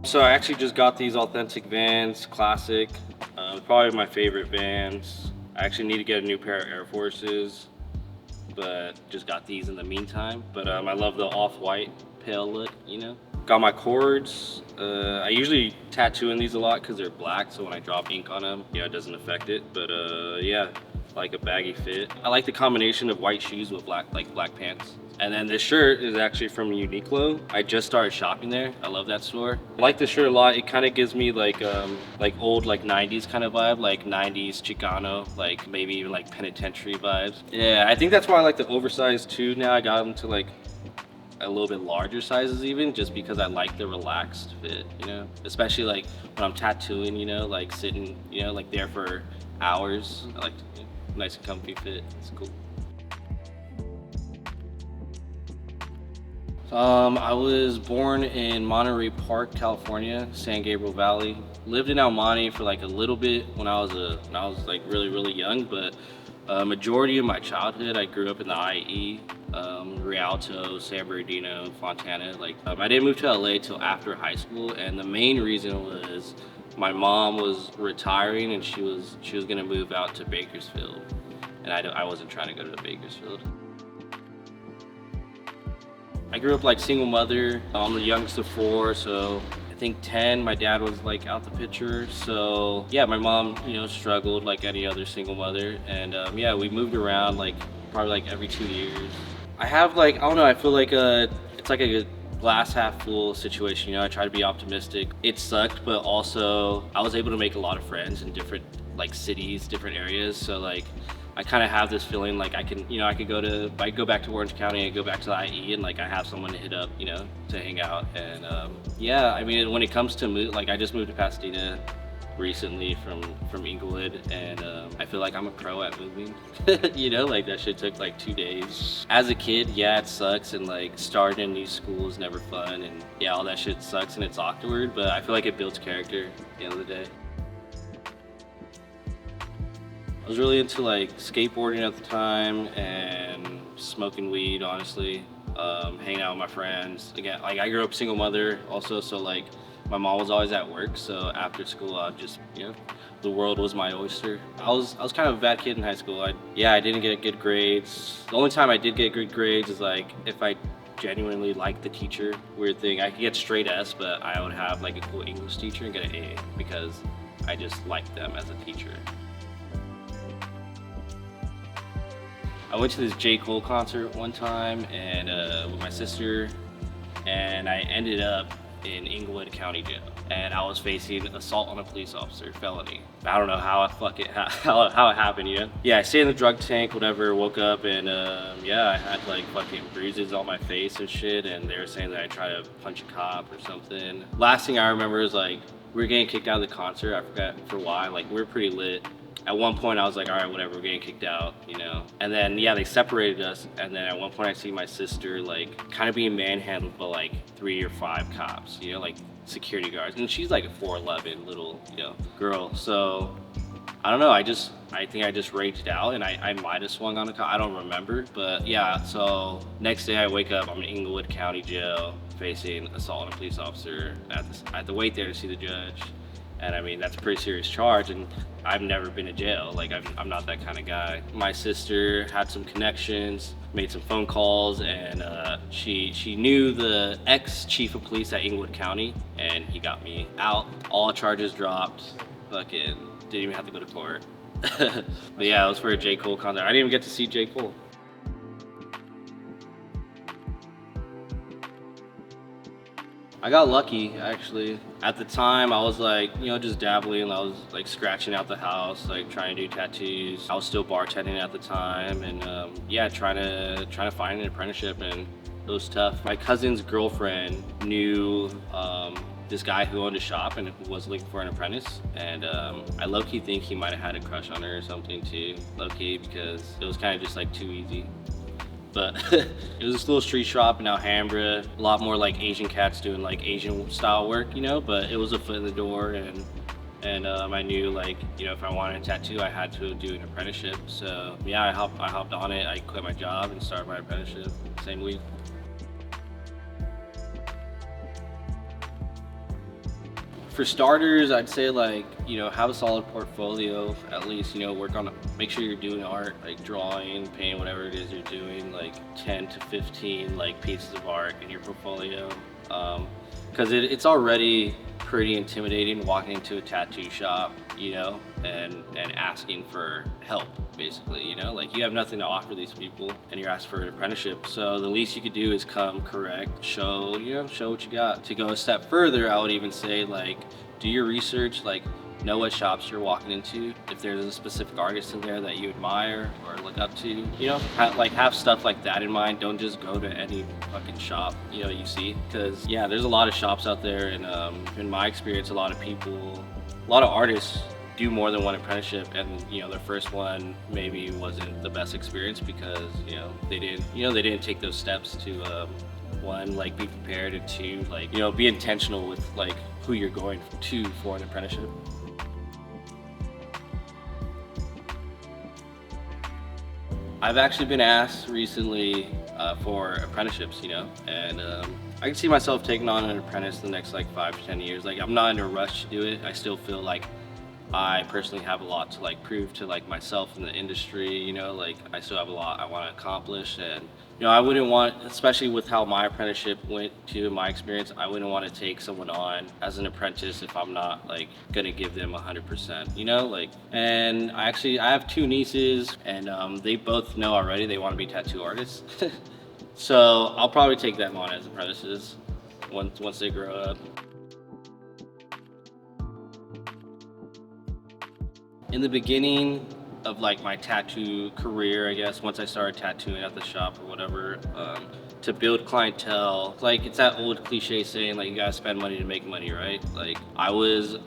So I actually just got these authentic Vans, classic. Probably my favorite Vans. I actually need to get a new pair of Air Forces, but just got these in the meantime. But I love the off-white pale look, you know. Got my cords. I usually tattoo in these a lot because they're black, so when I drop ink on them, yeah, it doesn't affect it. But yeah, like a baggy fit. I like the combination of white shoes with black pants. And then this shirt is actually from Uniqlo. I just started shopping there. I love that store. I like this shirt a lot. It kind of gives me like old 90s kind of vibe, like 90s Chicano, like maybe even like penitentiary vibes. Yeah, I think that's why I like the oversized too. Now I got them to like a little bit larger sizes even, just because I like the relaxed fit, you know, especially like when I'm tattooing, you know, like sitting, you know, like there for hours. I like nice and comfy fit. It's cool. I was born in Monterey Park, California, San Gabriel Valley. Lived in El Monte for like a little bit when I was like really young, but majority of my childhood I grew up in the IE, Rialto, San Bernardino, Fontana. Like I didn't move to LA till after high school, and the main reason was my mom was retiring and she was gonna move out to Bakersfield, and I wasn't trying to go to Bakersfield. I grew up like single mother. I'm the youngest of four, so I think 10, my dad was like out the picture. So yeah, my mom, you know, struggled like any other single mother. And yeah, we moved around like probably like every 2 years. I have like, I don't know, I feel like it's like a glass half full situation. You know, I try to be optimistic. It sucked, but also I was able to make a lot of friends in different like cities, different areas. So like, I kind of have this feeling like I can, you know, I could go back to Orange County and go back to the IE, and like I have someone to hit up, you know, to hang out. And yeah, I mean, when it comes to like I just moved to Pasadena recently from Inglewood, and I feel like I'm a pro at moving. You know, like that shit took like 2 days. As a kid, yeah, it sucks, and like starting a new school is never fun, and yeah, all that shit sucks and it's awkward, but I feel like it builds character at the end of the day. I was really into like skateboarding at the time and smoking weed, honestly. Hanging out with my friends. Again, like I grew up single mother also, so like my mom was always at work, so after school I'd just, you know, the world was my oyster. I was kind of a bad kid in high school. I didn't get good grades. The only time I did get good grades is like if I genuinely liked the teacher. Weird thing, I could get straight S, but I would have like a cool English teacher and get an A because I just liked them as a teacher. I went to this J. Cole concert one time and with my sister, and I ended up in Inglewood County Jail. And I was facing assault on a police officer, felony. I don't know how how it happened, you know? Yeah, I stayed in the drug tank, whatever, woke up, and yeah, I had like fucking bruises on my face and shit, and they were saying that I tried to punch a cop or something. Last thing I remember is like, we were getting kicked out of the concert, I forgot for why, like we were pretty lit. At one point I was like, all right, whatever, we're getting kicked out, you know? And then, yeah, they separated us. And then at one point I see my sister like kind of being manhandled by like 3 or 5 cops, you know, like security guards. And she's like a 4'11" little, you know, girl. So I don't know, I think I just raged out, and I might have swung on a cop, I don't remember. But yeah, so next day I wake up, I'm in Inglewood County Jail facing assault on a police officer. I had to wait there to see the judge. And I mean, that's a pretty serious charge, and I've never been to jail. Like, I'm not that kind of guy. My sister had some connections, made some phone calls, and she knew the ex-chief of police at Inglewood County, and he got me out. All charges dropped. Fucking didn't even have to go to court. But yeah, it was for a J. Cole concert. I didn't even get to see J. Cole. I got lucky, actually. At the time, I was like, you know, just dabbling. I was like scratching out the house, like trying to do tattoos. I was still bartending at the time, and yeah, trying to find an apprenticeship, and it was tough. My cousin's girlfriend knew this guy who owned a shop and was looking for an apprentice, and I low-key think he might have had a crush on her or something too, low-key, because it was kind of just like too easy. But it was this little street shop in Alhambra, a lot more like Asian cats doing like Asian style work, you know, but it was a foot in the door, and I knew, like, you know, if I wanted a tattoo, I had to do an apprenticeship. So yeah, I hopped on it. I quit my job and started my apprenticeship same week. For starters, I'd say like, have a solid portfolio, at least, work on, make sure you're doing art, like drawing, painting, whatever it is you're doing, like 10 to 15 like pieces of art in your portfolio. Because it's already pretty intimidating walking into a tattoo shop, and asking for help, basically, like you have nothing to offer these people and you're asked for an apprenticeship. So the least you could do is come correct, show what you got. To go a step further, I would even say like, do your research, like know what shops you're walking into. If there's a specific artist in there that you admire or look up to, have stuff like that in mind. Don't just go to any fucking shop, you see, because yeah, there's a lot of shops out there, and in my experience, a lot of artists do more than one apprenticeship, and their first one maybe wasn't the best experience because they didn't take those steps to one, like be prepared, and two, like be intentional with like who you're going to for an apprenticeship. I've actually been asked recently for apprenticeships, and I can see myself taking on an apprentice in the next like 5 to 10 years. Like I'm not in a rush to do it. I still feel like I personally have a lot to like prove to like myself in the industry, like I still have a lot I want to accomplish, and I wouldn't want, especially with how my apprenticeship went to, in my experience, I wouldn't want to take someone on as an apprentice if I'm not like gonna give them 100%, like. And I have 2 nieces, and they both know already they want to be tattoo artists. So I'll probably take them on as apprentices once they grow up. In the beginning of like my tattoo career, I guess, once I started tattooing at the shop or whatever, to build clientele, like it's that old cliche saying like you gotta spend money to make money, right? Like I was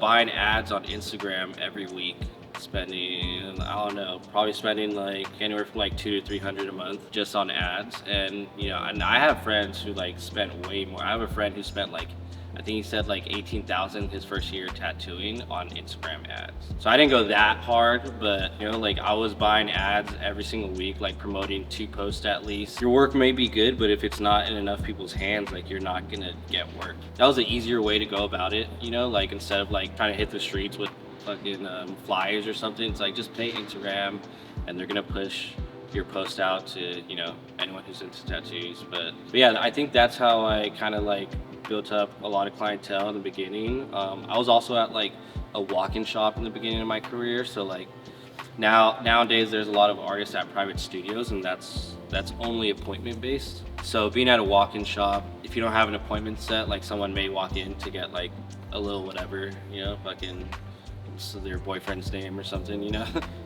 buying ads on Instagram every week, spending, I don't know, probably spending like anywhere from like $200 to $300 a month just on ads. And and I have friends who like spent way more. I have a friend who spent like, I think he said like 18,000 his first year tattooing on Instagram ads. So I didn't go that hard, but like I was buying ads every single week, like promoting 2 posts at least. Your work may be good, but if it's not in enough people's hands, like you're not gonna get work. That was an easier way to go about it, like instead of like trying to hit the streets with fucking flyers or something, it's like just pay Instagram and they're gonna push your post out to anyone who's into tattoos. But yeah, I think that's how I kind of like built up a lot of clientele in the beginning. I was also at like a walk-in shop in the beginning of my career, so like nowadays there's a lot of artists at private studios, and that's only appointment based. So being at a walk-in shop, if you don't have an appointment set, like someone may walk in to get like a little whatever, fucking their boyfriend's name or something,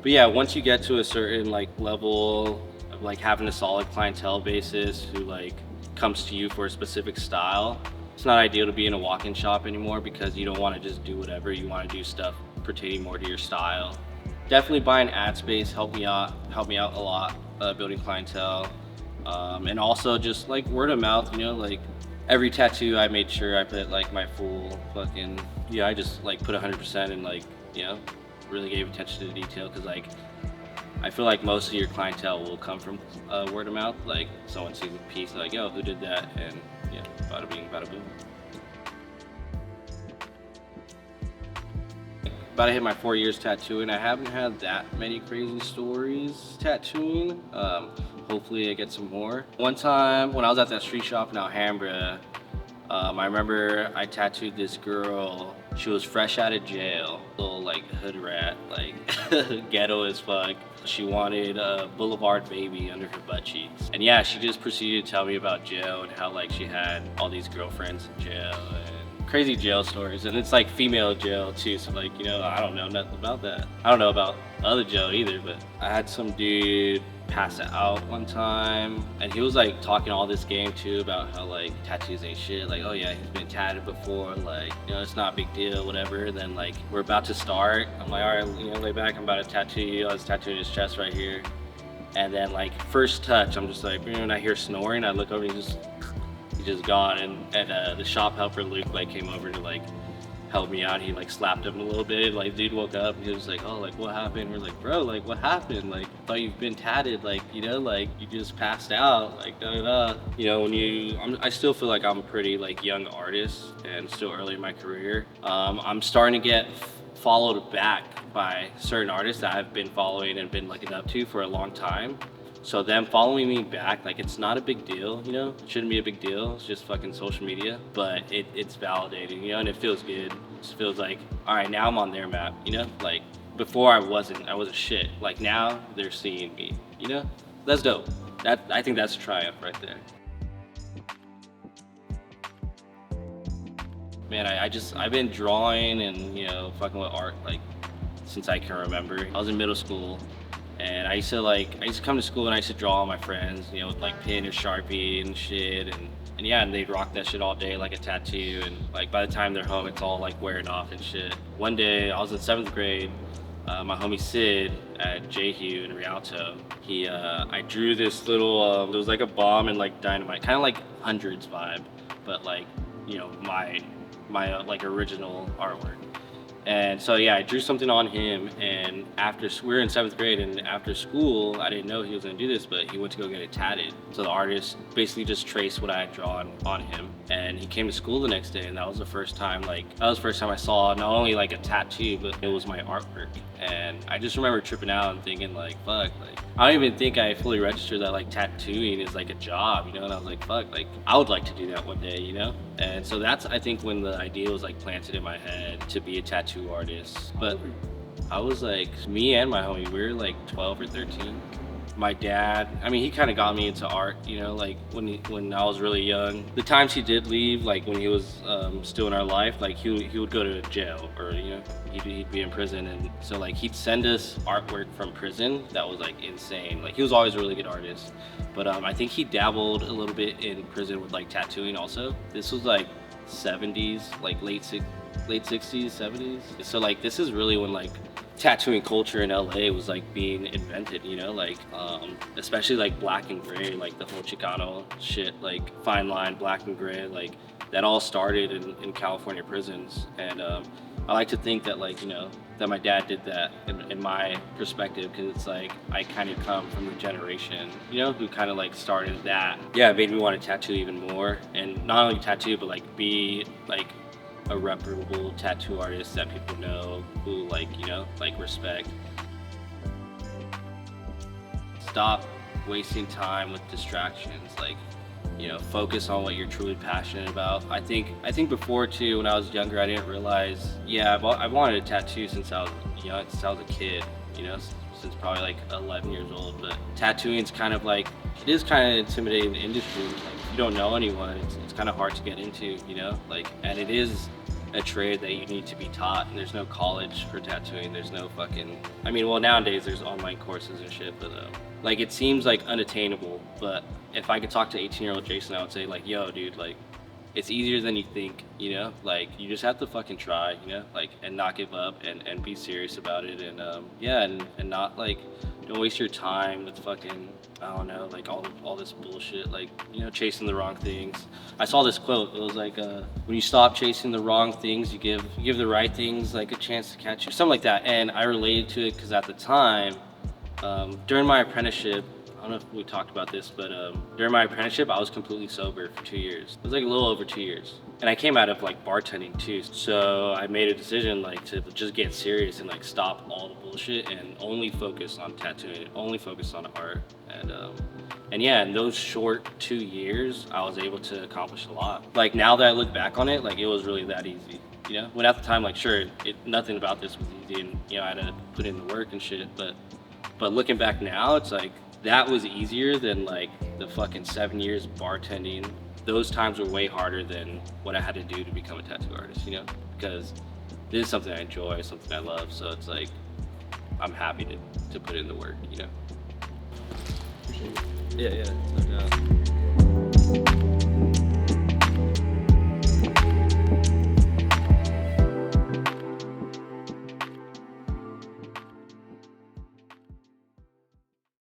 But yeah, once you get to a certain like level of like having a solid clientele basis who like comes to you for a specific style, it's not ideal to be in a walk-in shop anymore, because you don't want to just do whatever. You want to do stuff pertaining more to your style. Definitely buying ad space helped me out a lot, building clientele, and also just like word of mouth. Like every tattoo I made sure I put like my full fucking, I just like put 100% and like really gave attention to the detail, because like I feel like most of your clientele will come from word of mouth. Like someone sees a piece, like, yo, who did that? And yeah, bada bing, bada boom. About to hit my 4 years tattooing. I haven't had that many crazy stories tattooing. Hopefully I get some more. One time when I was at that street shop in Alhambra, I remember I tattooed this girl. She was fresh out of jail, little like hood rat, like ghetto as fuck. She wanted a Boulevard baby under her butt cheeks. And yeah, she just proceeded to tell me about jail and how like she had all these girlfriends in jail and crazy jail stories. And it's like female jail too, so like, I don't know nothing about that. I don't know about other jail either, but I had some dude pass out one time, and he was like talking all this game too about how like tattoos ain't shit, like, oh yeah, he's been tatted before, like, it's not a big deal, whatever. Then like we're about to start, I'm like, all right, lay back, I'm about to tattoo you. I was tattooing his chest right here, and then like first touch, I'm just like, when I hear snoring, I look over and he's just gone. And the shop helper Luke like came over to like help me out. He like slapped him a little bit, like dude woke up and he was like, oh, like what happened? We're like, bro, like what happened? Like thought you've been tatted, like, you know, like you just passed out, like da da da. You know, I still feel like I'm a pretty like young artist and still early in my career. I'm starting to get followed back by certain artists that I've been following and been looking up to for a long time. So them following me back, like it's not a big deal, you know? It shouldn't be a big deal. It's just fucking social media. But it's validating, you know, and it feels good. It just feels like, all right, now I'm on their map, you know? Like before I was a shit. Like now they're seeing me, you know? That's dope. I think that's a triumph right there. Man, I've been drawing and, you know, fucking with art like since I can remember. I was in middle school. And I used to come to school and I used to draw all my friends, you know, with like pen or Sharpie and shit. And yeah, and they'd rock that shit all day like a tattoo. And like by the time they're home, it's all like wearing off and shit. One day I was in 7th grade, my homie Sid at J-Hugh in Rialto, I drew this little, it was like a bomb and like dynamite, kind of like Hundreds vibe, but like, you know, my like original artwork. And so yeah, I drew something on him, and we were in 7th grade, and after school, I didn't know he was gonna do this, but he went to go get it tatted. So the artist basically just traced what I had drawn on him, and he came to school the next day, and that was the first time I saw not only like a tattoo, but it was my artwork. And I just remember tripping out and thinking like, fuck, like I don't even think I fully registered that like tattooing is like a job, you know? And I was like, fuck, like I would like to do that one day, you know? And so that's, I think, when the idea was like planted in my head to be a tattoo artist. But I was like, me and my homie, we were like 12 or 13. My dad, I mean, he kind of got me into art, you know, like when I was really young. The times he did leave, like when he was still in our life, like he would go to jail, or, you know, he'd be in prison. And so like he'd send us artwork from prison that was like insane. Like he was always a really good artist. But I think he dabbled a little bit in prison with like tattooing also. This was like 70s, like late 60s, 70s. So like this is really when like tattooing culture in LA was like being invented, you know, like especially like black and gray, like the whole Chicano shit, like fine line, black and gray, like that all started in California prisons. And I like to think that, like, you know, that my dad did that in my perspective, because it's like I kind of come from the generation, you know, who kind of like started that. Yeah, it made me want to tattoo even more, and not only tattoo, but like be like a reputable tattoo artist that people know, who like, you know, like respect. Stop wasting time with distractions. Like, you know, focus on what you're truly passionate about. I think before too, when I was younger, I didn't realize, yeah, I've wanted a tattoo since I was young, since I was a kid, you know, since probably like 11 years old. But tattooing's kind of like, it is kind of an intimidating industry. Like, if you don't know anyone, it's kind of hard to get into, you know, like, and it is a trade that you need to be taught, and there's no college for tattooing. There's no fucking, I mean, well, nowadays there's online courses and shit, but like it seems like unattainable. But if I could talk to 18-year-old Jason, I would say like, yo dude, like it's easier than you think, you know, like you just have to fucking try, you know, like, and not give up, and be serious about it. And yeah, and not like, don't waste your time with fucking, I don't know, like all this bullshit, like, you know, chasing the wrong things. I saw this quote, it was like, when you stop chasing the wrong things, you give the right things like a chance to catch you, something like that. And I related to it because at the time, during my apprenticeship, I don't know if we talked about this, but during my apprenticeship, I was completely sober for 2 years. It was like a little over 2 years. And I came out of like bartending too. So I made a decision like to just get serious and like stop all the bullshit and only focus on tattooing, only focus on art. And yeah, in those short 2 years, I was able to accomplish a lot. Like now that I look back on it, like it was really that easy, you know? When at the time, like sure, nothing about this was easy, and you know, I had to put in the work and shit, but looking back now, it's like, that was easier than like the fucking 7 years bartending. Those times were way harder than what I had to do to become a tattoo artist, you know? Because this is something I enjoy, something I love, so it's like, I'm happy to put in the work, you know? Yeah, no doubt.